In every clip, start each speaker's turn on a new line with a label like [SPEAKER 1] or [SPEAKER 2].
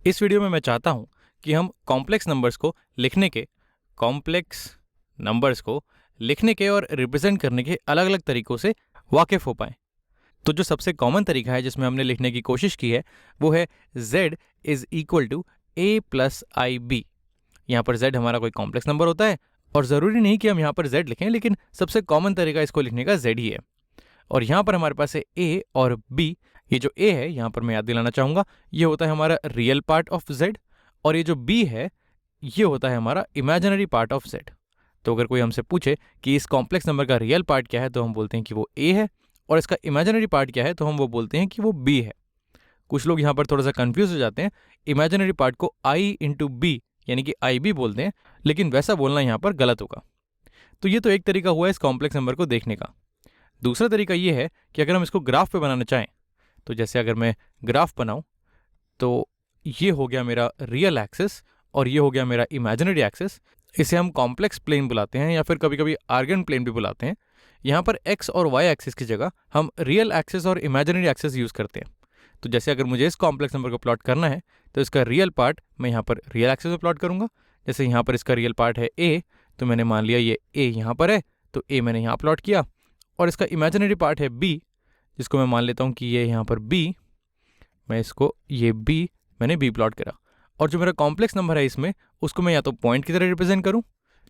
[SPEAKER 1] इस वीडियो में मैं चाहता हूं कि हम कॉम्प्लेक्स नंबर्स को लिखने के और रिप्रेजेंट करने के अलग अलग तरीकों से वाकिफ़ हो पाएं। तो जो सबसे कॉमन तरीका है जिसमें हमने लिखने की कोशिश की है वो है z is equal to a plus i b. यहाँ पर z हमारा कोई कॉम्प्लेक्स नंबर होता है और ज़रूरी नहीं कि हम यहाँ पर z लिखें, लेकिन सबसे कॉमन तरीका इसको लिखने का z ही है। और यहाँ पर हमारे पास है a और b। ये जो a है यहाँ पर मैं याद दिलाना चाहूँगा, ये होता है हमारा रियल पार्ट ऑफ z, और ये जो b है ये होता है हमारा इमेजिनरी पार्ट ऑफ z। तो अगर कोई हमसे पूछे कि इस कॉम्प्लेक्स नंबर का रियल पार्ट क्या है तो हम बोलते हैं कि वो a है, और इसका इमेजिनरी पार्ट क्या है तो हम वो बोलते हैं कि वो b है। कुछ लोग यहाँ पर थोड़ा सा कंफ्यूज हो जाते हैं, इमेजिनरी पार्ट को i इंटू बी यानी कि आई बी बोलते हैं, लेकिन वैसा बोलना यहाँ पर गलत होगा। तो ये तो एक तरीका हुआ इस कॉम्प्लेक्स नंबर को देखने का। दूसरा तरीका ये है कि अगर हम इसको ग्राफ पे बनाना चाहें, तो जैसे अगर मैं ग्राफ बनाऊं तो ये हो गया मेरा रियल एक्सिस और ये हो गया मेरा इमेजिनरी एक्सिस। इसे हम कॉम्प्लेक्स प्लेन बुलाते हैं या फिर कभी कभी आर्गन प्लेन भी बुलाते हैं। यहाँ पर एक्स और वाई एक्सिस की जगह हम रियल एक्सिस और इमेजिनरी एक्सिस यूज़ करते हैं। तो जैसे अगर मुझे इस कॉम्प्लेक्स नंबर को प्लॉट करना है तो इसका रियल पार्ट मैं यहाँ पर रियल एक्सिस में प्लॉट करूँगा। जैसे यहाँ पर इसका रियल पार्ट है ए, तो मैंने मान लिया ये ए यहाँ पर है, तो ए मैंने यहाँ प्लॉट किया। और इसका इमेजिनरी पार्ट है बी, जिसको मैं मान लेता हूँ कि ये यहाँ पर बी, मैं इसको ये बी मैंने बी प्लॉट करा। और जो मेरा कॉम्प्लेक्स नंबर है इसमें उसको मैं या तो पॉइंट की तरह रिप्रेजेंट करूँ,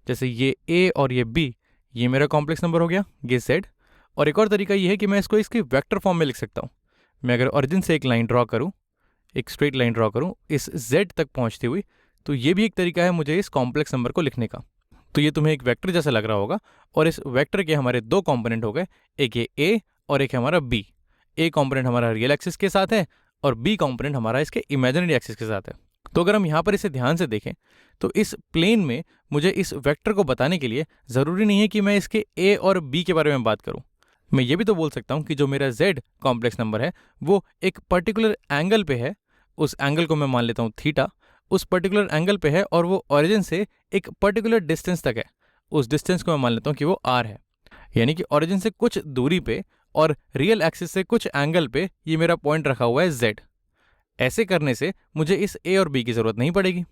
[SPEAKER 1] जैसे ये ए और ये बी, ये मेरा कॉम्प्लेक्स नंबर हो गया, ये जेड। और एक और तरीका ये है कि मैं इसको इसके वेक्टर फॉर्म में लिख सकता हूँ। मैं अगर ओरिजिन से एक लाइन ड्रॉ करूँ, एक स्ट्रेट लाइन ड्रॉ करूँ इस जेड तक पहुँचती हुई, तो ये भी एक तरीका है मुझे इस कॉम्प्लेक्स नंबर को लिखने का। तो ये तुम्हें एक वेक्टर जैसा लग रहा होगा, और इस वेक्टर के हमारे दो कंपोनेंट हो गए, एक ये ए और एक हमारा बी। ए कंपोनेंट हमारा रियल एक्सिस के साथ है और बी कंपोनेंट हमारा इसके इमेजिनरी एक्सिस के साथ है। तो अगर हम यहाँ पर इसे ध्यान से देखें तो इस प्लेन में मुझे इस वेक्टर को बताने के लिए ज़रूरी नहीं है कि मैं इसके ए और बी के बारे में बात करूँ। मैं ये भी तो बोल सकता हूँ कि जो मेरा z कॉम्प्लेक्स नंबर है वो एक पर्टिकुलर एंगल पे है, उस एंगल को मैं मान लेता हूँ थीटा, उस पर्टिकुलर एंगल पे है और वो ओरिजिन से एक पर्टिकुलर डिस्टेंस तक है, उस डिस्टेंस को मैं मान लेता हूँ कि वो r है। यानी कि ओरिजिन से कुछ दूरी पे और रियल एक्सिस से कुछ एंगल पे ये मेरा पॉइंट रखा हुआ है z। ऐसे करने से मुझे इस a और b की ज़रूरत नहीं पड़ेगी,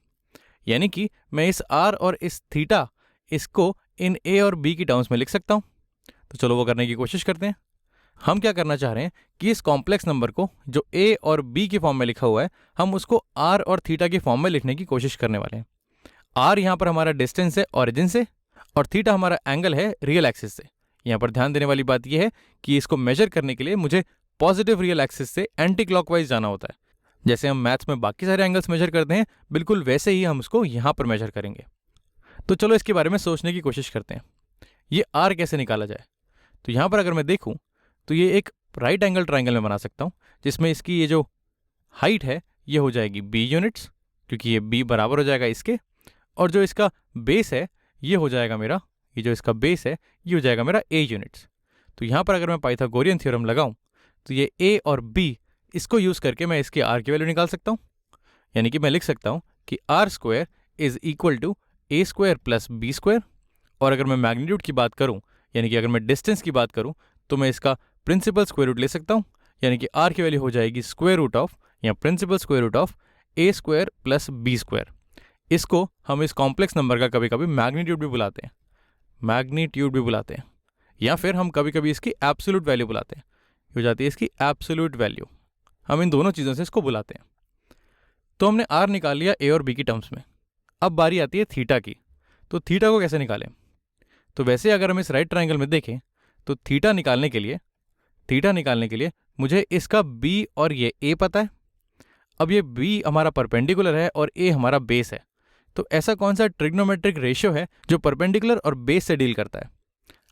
[SPEAKER 1] यानी कि मैं इस r और इस थीटा इसको इन a और b की टर्म्स में लिख सकता हूँ। तो चलो वो करने की कोशिश करते हैं। हम क्या करना चाह रहे हैं कि इस कॉम्प्लेक्स नंबर को जो a और b के फॉर्म में लिखा हुआ है हम उसको r और थीटा के फॉर्म में लिखने की कोशिश करने वाले हैं। r यहाँ पर हमारा डिस्टेंस है ओरिजिन से और थीटा हमारा एंगल है रियल एक्सिस से। यहाँ पर ध्यान देने वाली बात यह है कि इसको मेजर करने के लिए मुझे पॉजिटिव रियल एक्सिस से एंटी क्लॉकवाइज जाना होता है। जैसे हम मैथ्स में बाकी सारे एंगल्स मेजर करते हैं, बिल्कुल वैसे ही हम उसको यहाँ पर मेजर करेंगे। तो चलो इसके बारे में सोचने की कोशिश करते हैं, ये r कैसे निकाला जाए। तो यहाँ पर अगर मैं देखूँ तो ये एक राइट एंगल ट्राइंगल में बना सकता हूँ, जिसमें इसकी ये जो हाइट है ये हो जाएगी b यूनिट्स, क्योंकि ये b बराबर हो जाएगा इसके, और जो इसका बेस है ये हो जाएगा मेरा, ये जो इसका बेस है ये हो जाएगा मेरा a यूनिट्स। तो यहाँ पर अगर मैं पाइथागोरियन थ्योरम लगाऊं तो ये a और b इसको यूज़ करके मैं इसकी r की वैल्यू निकाल सकता हूँ। यानी कि मैं लिख सकता हूँ कि r square is equal to a square plus b square. और अगर मैं मैग्नीट्यूड की बात करूँ, यानी कि अगर मैं डिस्टेंस की बात करूँ, तो मैं इसका प्रिंसिपल स्क्वायर रूट ले सकता हूँ। यानी कि r की वैल्यू हो जाएगी स्क्वायर रूट ऑफ या principal square root of a square plus b square. इसको हम इस कॉम्प्लेक्स नंबर का कभी कभी मैग्नीट्यूड भी बुलाते हैं, या फिर हम कभी कभी इसकी एब्सोल्यूट वैल्यू बुलाते हैं। ये हो जाती है इसकी एब्सोल्यूट वैल्यू, हम इन दोनों चीज़ों से इसको बुलाते हैं। तो हमने r निकाल लिया a और b की टर्म्स में। अब बारी आती है थीटा की। तो थीटा को कैसे निकालें? तो वैसे अगर हम इस राइट ट्राइंगल में देखें तो थीटा निकालने के लिए मुझे इसका b और ये a पता है। अब ये b हमारा परपेंडिकुलर है और a हमारा बेस है। तो ऐसा कौन सा ट्रिग्नोमेट्रिक रेशियो है जो परपेंडिकुलर और बेस से डील करता है?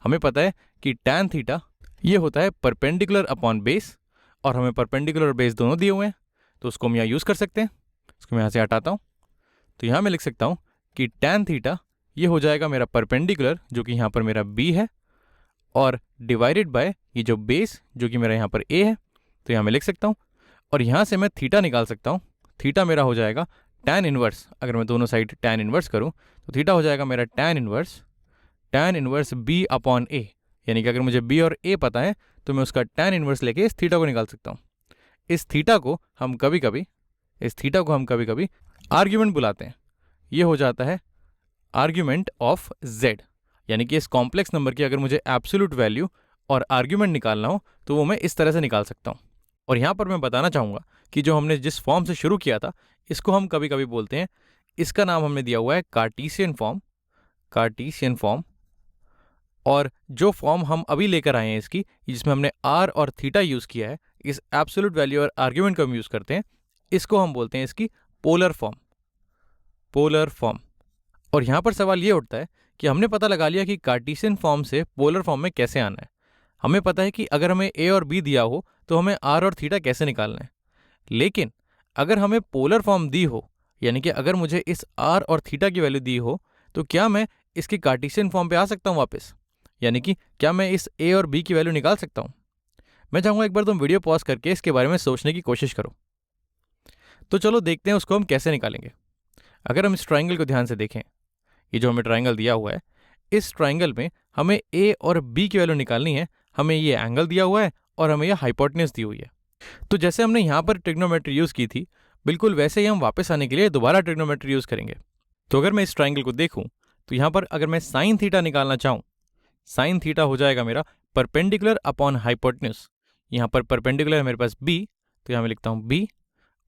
[SPEAKER 1] हमें पता है कि tan थीटा ये होता है परपेंडिकुलर अपॉन बेस, और हमें परपेंडिकुलर और बेस दोनों दिए हुए हैं, तो उसको हम यहाँ यूज़ कर सकते हैं। इसको मैं यहाँ से हटाता हूँ, तो यहाँ मैं लिख सकता हूँ कि tan थीटा ये हो जाएगा मेरा परपेंडिकुलर, जो कि यहाँ पर मेरा b है, और डिवाइडेड बाय ये जो बेस जो कि मेरा यहाँ पर a है। तो यहाँ मैं लिख सकता हूँ, और यहाँ से मैं थीटा निकाल सकता हूँ। थीटा मेरा हो जाएगा tan इनवर्स, अगर मैं दोनों साइड tan इनवर्स करूँ तो थीटा हो जाएगा मेरा tan inverse b upon a। यानी कि अगर मुझे b और a पता है तो मैं उसका tan इनवर्स लेके इस थीटा को निकाल सकता हूँ। इस थीटा को हम कभी कभी इस थीटा को हम कभी कभी आर्ग्यूमेंट बुलाते हैं। ये हो जाता है आर्ग्यूमेंट ऑफ z, यानी कि इस कॉम्प्लेक्स नंबर की अगर मुझे एब्सोल्यूट वैल्यू और आर्ग्यूमेंट निकालना हो तो वो मैं इस तरह से निकाल सकता हूँ। और यहाँ पर मैं बताना चाहूँगा कि जो हमने जिस फॉर्म से शुरू किया था इसको हम कभी कभी बोलते हैं, इसका नाम हमने दिया हुआ है कार्टीसियन फॉर्म। और जो फॉर्म हम अभी लेकर आए हैं इसकी, जिसमें हमने r और थीटा यूज़ किया है, इस एब्सोल्यूट वैल्यू और आर्ग्यूमेंट को हम यूज़ करते हैं, इसको हम बोलते हैं इसकी पोलर फॉर्म। और यहाँ पर सवाल ये उठता है कि हमने पता लगा लिया कि कार्टीसियन फॉर्म से पोलर फॉर्म में कैसे आना है। हमें पता है कि अगर हमें a और b दिया हो तो हमें r और थीटा कैसे निकालना है। लेकिन अगर हमें पोलर फॉर्म दी हो, यानी कि अगर मुझे इस r और थीटा की वैल्यू दी हो, तो क्या मैं इसकी कार्टीसियन फॉर्म पे आ सकता हूँ वापस? यानी कि क्या मैं इस a और b की वैल्यू निकाल सकता हूँ? मैं चाहूँगा एक बार तुम वीडियो पॉज करके इसके बारे में सोचने की कोशिश करो। तो चलो देखते हैं उसको हम कैसे निकालेंगे। अगर हम इस ट्राइंगल को ध्यान से देखें, ये जो हमें ट्राइंगल दिया हुआ है, इस ट्राइंगल में हमें a और b की वैल्यू निकालनी है। हमें ये एंगल दिया हुआ है और हमें ये हाइपोटेन्यूज दी हुई है। तो जैसे हमने यहाँ पर ट्रिग्नोमेट्री यूज़ की थी, बिल्कुल वैसे ही हम वापस आने के लिए दोबारा ट्रिग्नोमेट्री यूज़ करेंगे। तो अगर मैं इस ट्राइंगल को देखूँ तो यहाँ पर अगर मैं साइन थीटा निकालना चाहूँ, साइन थीटा हो जाएगा मेरा परपेंडिकुलर अपॉन हाइपोटेन्यूज। यहाँ पर परपेंडिकुलर है मेरे पास b, तो यहाँ मैं लिखता हूँ b,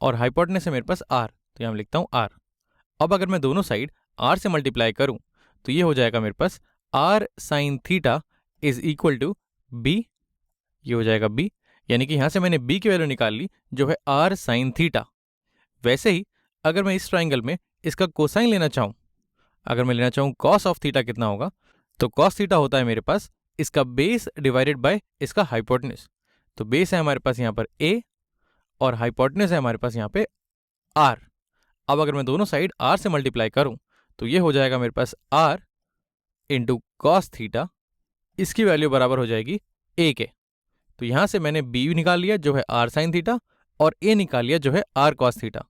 [SPEAKER 1] और हाइपोटेन्यूज है मेरे पास r, तो यहाँ मैं लिखता हूँ r। अब अगर मैं दोनों साइड r से मल्टीप्लाई करूँ तो ये हो जाएगा मेरे पास r sine theta is equal to b, ये हो जाएगा b, यानी कि यहाँ से मैंने b की वैल्यू निकाल ली जो है r साइन थीटा। वैसे ही अगर मैं इस ट्राइंगल में इसका कोसाइन लेना चाहूँ, अगर मैं लेना चाहूँ कॉस ऑफ थीटा कितना होगा, तो कॉस थीटा होता है मेरे पास इसका बेस डिवाइडेड बाय इसका हाइपोटेन्यूज। तो बेस है हमारे पास यहाँ पर a और हाइपोटेन्यूज है हमारे पास यहाँ पे r। अब अगर मैं दोनों साइड r से मल्टीप्लाई करूँ तो ये हो जाएगा मेरे पास r इंटू कॉस थीटा, इसकी वैल्यू बराबर हो जाएगी a के। तो यहाँ से मैंने b निकाल लिया जो है r साइन थीटा और a निकाल लिया जो है r कॉस थीटा।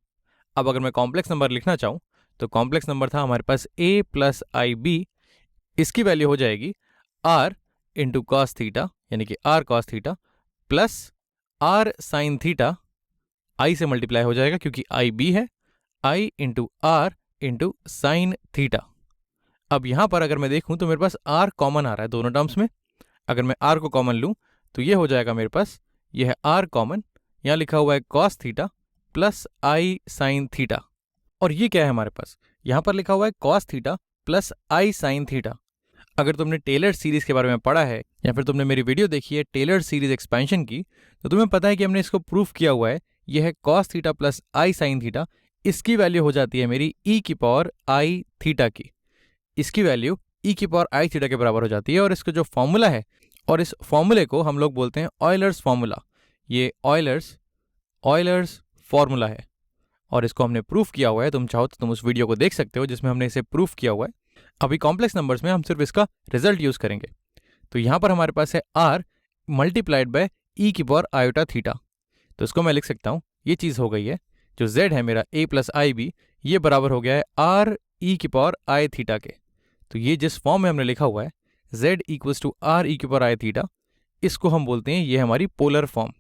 [SPEAKER 1] अब अगर मैं कॉम्प्लेक्स नंबर लिखना चाहूँ तो कॉम्प्लेक्स नंबर था हमारे पास a प्लस आई बी, इसकी वैल्यू हो जाएगी r इंटू कॉस थीटा, यानी कि r cos theta plus r sine theta, i से मल्टीप्लाई हो जाएगा क्योंकि आई बी है, i into r into sine theta. अब यहाँ पर अगर मैं देखूँ तो मेरे पास r कॉमन आ रहा है दोनों टर्म्स में। अगर मैं r को कॉमन लूँ तो ये हो जाएगा मेरे पास, ये है r कॉमन, यहाँ लिखा हुआ है cos theta plus i sine theta. और ये क्या है हमारे पास, यहाँ पर लिखा हुआ है cos theta plus i sine theta. अगर तुमने टेलर सीरीज के बारे में पढ़ा है या फिर तुमने मेरी वीडियो देखी है टेलर सीरीज एक्सपेंशन की, तो तुम्हें पता है कि हमने इसको प्रूफ किया हुआ है। यह है cos theta plus i sine theta, इसकी वैल्यू हो जाती है मेरी e की पावर i थीटा की। इसकी वैल्यू e की पावर i थीटा के बराबर हो जाती है। और इसका जो फॉर्मूला है, और इस फॉर्मूले को हम लोग बोलते हैं ऑयलर्स फॉर्मूला। ये ऑयलर्स फॉर्मूला है और इसको हमने प्रूफ किया हुआ है। तुम चाहो तो तुम उस वीडियो को देख सकते हो जिसमें हमने इसे प्रूफ किया हुआ है। अभी कॉम्प्लेक्स नंबर्स में हम सिर्फ इसका रिजल्ट यूज करेंगे। तो यहाँ पर हमारे पास है r मल्टीप्लाइड बाय e की पावर आयोटा थीटा। तो इसको मैं लिख सकता हूँ, ये चीज़ हो गई है, जो z है मेरा a प्लस आई बी, ये बराबर हो गया है r e की पावर आई थीटा के। तो ये जिस फॉर्म में हमने लिखा हुआ है z equals to r e की पावर आई थीटा, इसको हम बोलते हैं ये हमारी पोलर फॉर्म।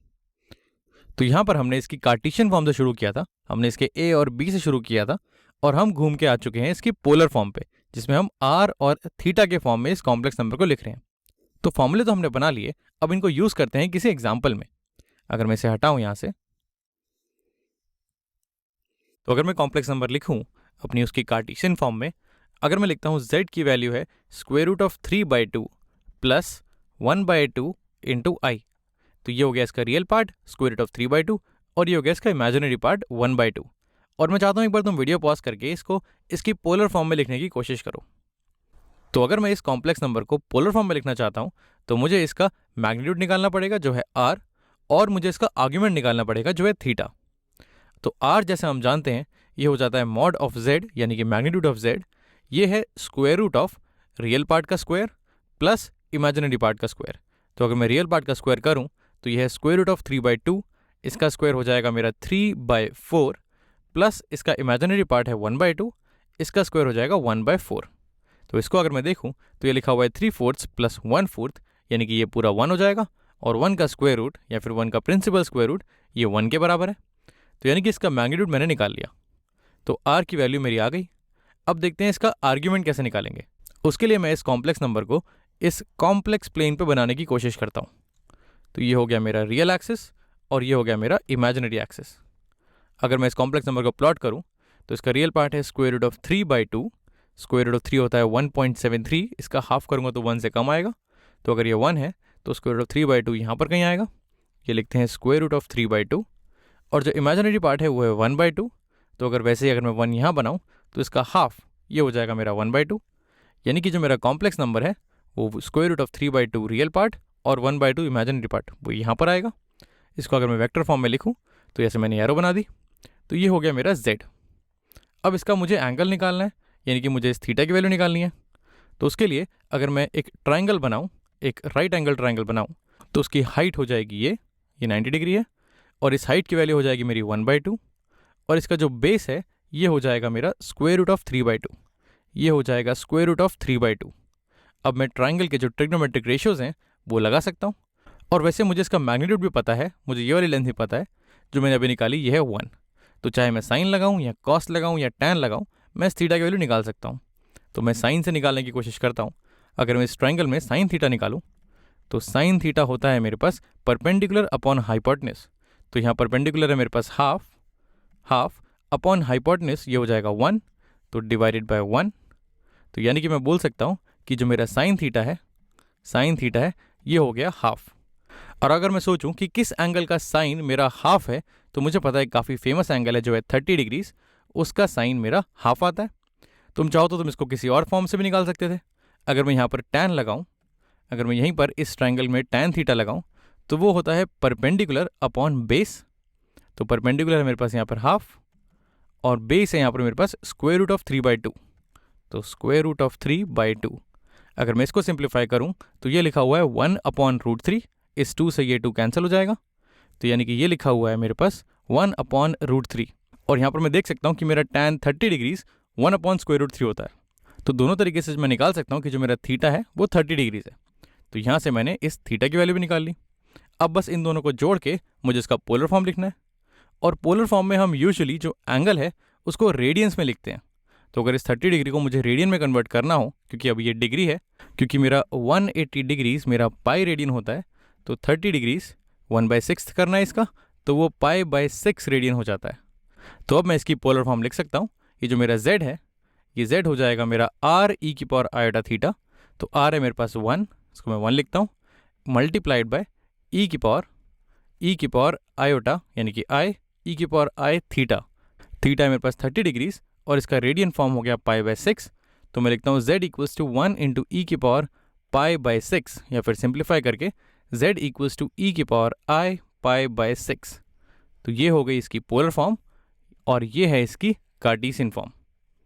[SPEAKER 1] तो यहाँ पर हमने इसकी कार्टेशियन फॉर्म से शुरू किया था, हमने इसके a और b से शुरू किया था, और हम घूम के आ चुके हैं इसकी पोलर फॉर्म पे, जिसमें हम r और थीटा के फॉर्म में इस कॉम्प्लेक्स नंबर को लिख रहे हैं। तो फॉर्मूले तो हमने बना लिए, अब इनको यूज़ करते हैं किसी एग्जाम्पल में। अगर मैं इसे हटाऊँ यहाँ से, तो अगर मैं कॉम्प्लेक्स नंबर लिखूँ अपनी उसकी कार्टेशियन फॉर्म में, अगर मैं लिखता हूँ z की वैल्यू है square root of 3/2 plus 1/2 into i, तो ये हो गया इसका real part square root of 3/2 और ये हो गया इसका इमेजिनरी पार्ट 1/2। और मैं चाहता हूँ एक बार तुम वीडियो पॉज करके इसको इसकी पोलर फॉर्म में लिखने की कोशिश करो। तो अगर मैं इस कॉम्प्लेक्स नंबर को पोलर फॉर्म में लिखना चाहता हूँ तो मुझे इसका मैग्नीट्यूड निकालना पड़ेगा जो है r, और मुझे इसका आर्ग्यूमेंट निकालना पड़ेगा जो है थीटा। तो r जैसे हम जानते हैं ये हो जाता है मॉड ऑफ z, यानी कि मैग्नीट्यूड ऑफ z, ये है square root of real part का स्क्वायर प्लस इमेजिनरी पार्ट का स्क्वायर। तो अगर मैं रियल पार्ट का स्क्वायर करूँ तो यह है स्क्वायर रूट ऑफ 3/2, इसका स्क्वायर हो जाएगा मेरा 3/4 प्लस इसका इमेजिनरी पार्ट है 1/2, इसका स्क्वायर हो जाएगा 1/4। तो इसको अगर मैं देखूं तो ये लिखा हुआ है 3/4 प्लस 1/4, यानी कि ये पूरा 1 हो जाएगा, और 1 का स्क्वायर रूट या फिर 1 का प्रिंसिपल स्क्वायर रूट ये 1 के बराबर है। तो यानी कि इसका मैग्नीट्यूड मैंने निकाल लिया, तो r की वैल्यू मेरी आ गई। अब देखते हैं इसका आर्ग्यूमेंट कैसे निकालेंगे। उसके लिए मैं इस कॉम्प्लेक्स नंबर को इस कॉम्प्लेक्स प्लेन पे बनाने की कोशिश करता हूँ। तो ये हो गया मेरा रियल एक्सिस और ये हो गया मेरा इमेजिनरी एक्सिस। अगर मैं इस कॉम्प्लेक्स नंबर को प्लॉट करूँ तो इसका रियल पार्ट है square root of 3/2। Square root of 3 होता है 1.73, इसका हाफ करूँगा तो 1 से कम आएगा। तो अगर ये 1 है तो स्क्वायर रूट ऑफ 3/2 यहाँ पर कहीं आएगा, ये लिखते हैं स्क्वायर रूट ऑफ 3/2। और जो इमेजिनरी पार्ट है वो है 1/2। तो अगर वैसे ही अगर मैं 1 यहाँ बनाऊँ तो इसका हाफ ये हो जाएगा मेरा 1/2। यानी कि जो मेरा कॉम्प्लेक्स नंबर है वो square root of 3/2 real part और 1/2 इमेजिनरी पार्ट वो यहाँ पर आएगा। इसको अगर मैं वेक्टर फॉर्म में लिखूँ तो ऐसे मैंने एरो बना दी। तो ये हो गया मेरा z। अब इसका मुझे एंगल निकालना है, यानी कि मुझे इस थीटा की वैल्यू निकालनी है। तो उसके लिए अगर मैं एक ट्राइंगल बनाऊँ, एक राइट एंगल ट्राइंगल बनाऊँ, तो उसकी हाइट हो जाएगी ये 90 डिग्री है और इस हाइट की वैल्यू हो जाएगी मेरी 1/2 और इसका जो बेस है ये हो जाएगा मेरा स्क्वायर रूट ऑफ 3/2। ये हो जाएगा स्क्वायर रूट ऑफ 3/2। अब मैं ट्राइंगल के जो ट्रिग्नोमेट्रिक रेशियोज़ हैं वो लगा सकता हूँ और वैसे मुझे इसका मैग्नीट्यूड भी पता है, मुझे ये वाली लेंथ भी पता है जो मैंने अभी निकाली, ये है 1। तो चाहे मैं साइन लगाऊँ या कॉस लगाऊँ या टैन लगाऊँ, मैं इस थीटा की वैल्यू निकाल सकता हूँ। तो मैं साइन से निकालने की कोशिश करता हूँ। अगर मैं इस ट्राइंगल में साइन थीटा निकालूँ तो साइन थीटा होता है मेरे पास परपेंडिकुलर अपॉन हाइपोटेन्यूज। तो यहाँ परपेंडिकुलर है मेरे पास हाफ अपॉन हाइपोटेन्यूज, ये हो जाएगा 1, तो डिवाइडेड बाय 1। तो यानी कि मैं बोल सकता हूँ कि जो मेरा साइन थीटा है ये हो गया हाफ। और अगर मैं सोचूं कि किस एंगल का साइन मेरा हाफ है, तो मुझे पता है काफ़ी फेमस एंगल है जो है 30 डिग्रीज, उसका साइन मेरा हाफ आता है। तुम चाहो तो तुम इसको किसी और फॉर्म से भी निकाल सकते थे। अगर मैं यहाँ पर टैन लगाऊं, अगर मैं यहीं पर इस ट्राइंगल में टैन थीटा लगाऊं तो वो होता है परपेंडिकुलर अपॉन बेस। तो परपेंडिकुलर है मेरे पास यहाँ पर हाफ और बेस है यहाँ पर मेरे पास स्क्वायर रूट ऑफ 3/2। तो स्क्वायर रूट ऑफ 3/2, अगर मैं इसको सिंप्लीफाई करूँ तो ये लिखा हुआ है 1/√3। इस 2 से ये 2 कैंसिल हो जाएगा, तो यानी कि ये लिखा हुआ है मेरे पास 1/√3। और यहाँ पर मैं देख सकता हूँ कि मेरा tan 30 डिग्रीज 1/√3 होता है। तो दोनों तरीके से मैं निकाल सकता हूँ कि जो मेरा थीटा है वो 30 डिग्रीज है। तो यहाँ से मैंने इस थीटा की वैल्यू भी निकाल ली। अब बस इन दोनों को जोड़ के मुझे इसका पोलर फॉर्म लिखना है और पोलर फॉर्म में हम यूजुअली जो एंगल है उसको रेडियंस में लिखते हैं। तो अगर इस 30 डिग्री को मुझे रेडियन में कन्वर्ट करना हो, क्योंकि अब ये डिग्री है, क्योंकि मेरा 180 डिग्रीज मेरा पाई रेडियन होता है, तो 30 डिग्रीज 1/6 करना है इसका, तो वो पाई/6 रेडियन हो जाता है। तो अब मैं इसकी पोलर फॉर्म लिख सकता हूँ। ये जो मेरा z है, ये z हो जाएगा मेरा r e⁻i⁴ तो r है मेरे पास 1, इसको मैं 1 लिखता हूँ, मल्टीप्लाइड बाय e⁻i⁴ यानी कि i⁻i⁴ थीटा है मेरे पास 30 डिग्रीज और इसका रेडियन फॉर्म हो गया पाई/6। तो मैं लिखता हूँ z = 1 × e⁻π/6 या फिर सिंप्लीफाई करके z = e⁻i⁴/6। तो ये हो गई इसकी पोलर फॉर्म और ये है इसकी कार्टेशियन फॉर्म।